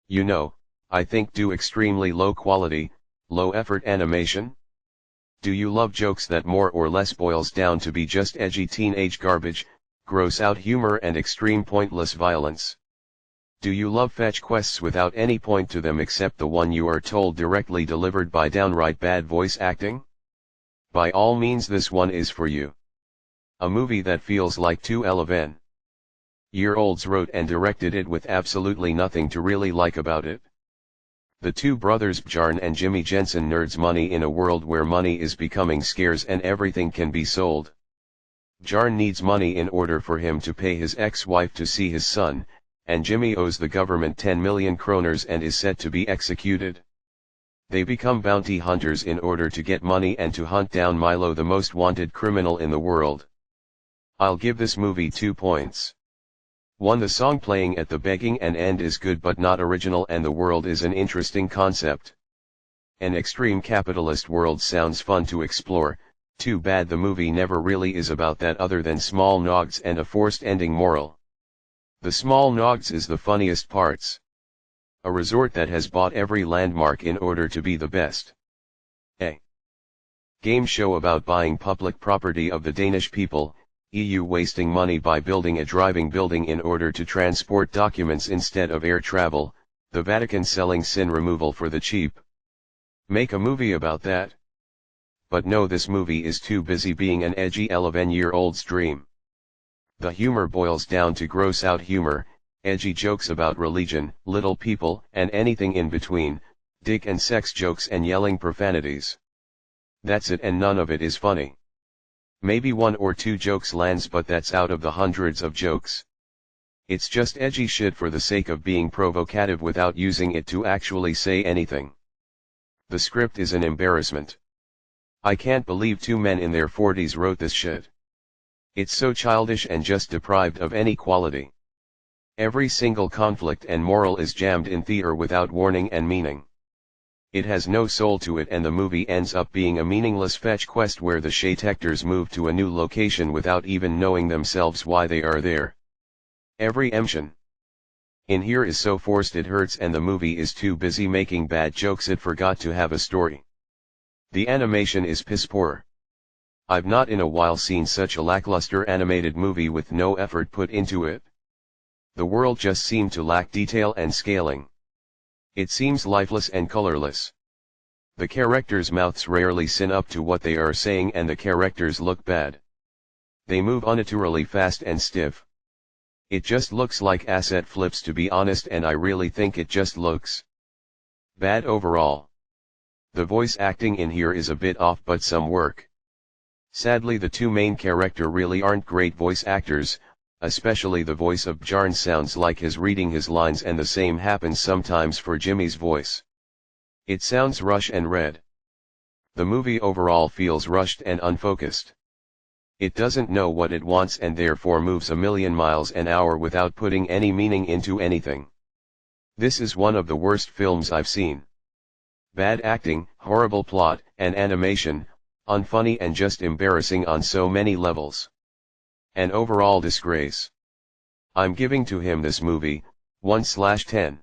You know, I think do extremely low quality, low effort animation? Do you love jokes that more or less boils down to be just edgy teenage garbage, gross out humor and extreme pointless violence? Do you love fetch quests without any point to them except the one you are told directly delivered by downright bad voice acting? By all means this one is for you. A movie that feels like 2 11-year-olds wrote and directed it with absolutely nothing to really like about it. The two brothers Bjarne and Jimmy Jensen nerds money in a world where money is becoming scarce and everything can be sold. Bjarne needs money in order for him to pay his ex-wife to see his son, and Jimmy owes the government 10 million kroners and is set to be executed. They become bounty hunters in order to get money and to hunt down Milo, the most wanted criminal in the world. I'll give this movie 2 points. 1. The song playing at the beginning and end is good but not original, and the world is an interesting concept. An extreme capitalist world sounds fun to explore. Too bad the movie never really is about that other than small nods and a forced ending moral. The small nods is the funniest parts. A resort that has bought every landmark in order to be the best. A game show about buying public property of the Danish people, EU wasting money by building a driving building in order to transport documents instead of air travel, the Vatican selling sin removal for the cheap. Make a movie about that. But no, this movie is too busy being an edgy 11-year-old's dream. The humor boils down to gross out humor, edgy jokes about religion, little people, and anything in between, dick and sex jokes and yelling profanities. That's it, and none of it is funny. Maybe 1 or 2 jokes lands, but that's out of the hundreds of jokes. It's just edgy shit for the sake of being provocative without using it to actually say anything. The script is an embarrassment. I can't believe 2 men in their 40s wrote this shit. It's so childish and just deprived of any quality. Every single conflict and moral is jammed in theater without warning and meaning. It has no soul to it, and the movie ends up being a meaningless fetch quest where the Shatectors move to a new location without even knowing themselves why they are there. Every emotion in here is so forced it hurts, and the movie is too busy making bad jokes it forgot to have a story. The animation is piss poor. I've not in a while seen such a lackluster animated movie with no effort put into it. The world just seemed to lack detail and scaling. It seems lifeless and colorless. The characters' mouths rarely syn up to what they are saying, and the characters look bad. They move unnaturally fast and stiff. It just looks like asset flips, to be honest, and I really think it just looks bad overall. The voice acting in here is a bit off, but some work. Sadly, the 2 main characters really aren't great voice actors, especially the voice of Bjarne sounds like he's reading his lines, and the same happens sometimes for Jimmy's voice. It sounds rushed and read. The movie overall feels rushed and unfocused. It doesn't know what it wants and therefore moves a million miles an hour without putting any meaning into anything. This is one of the worst films I've seen. Bad acting, horrible plot, and animation, unfunny and just embarrassing on so many levels. An overall disgrace. I'm giving to him this movie 1/10.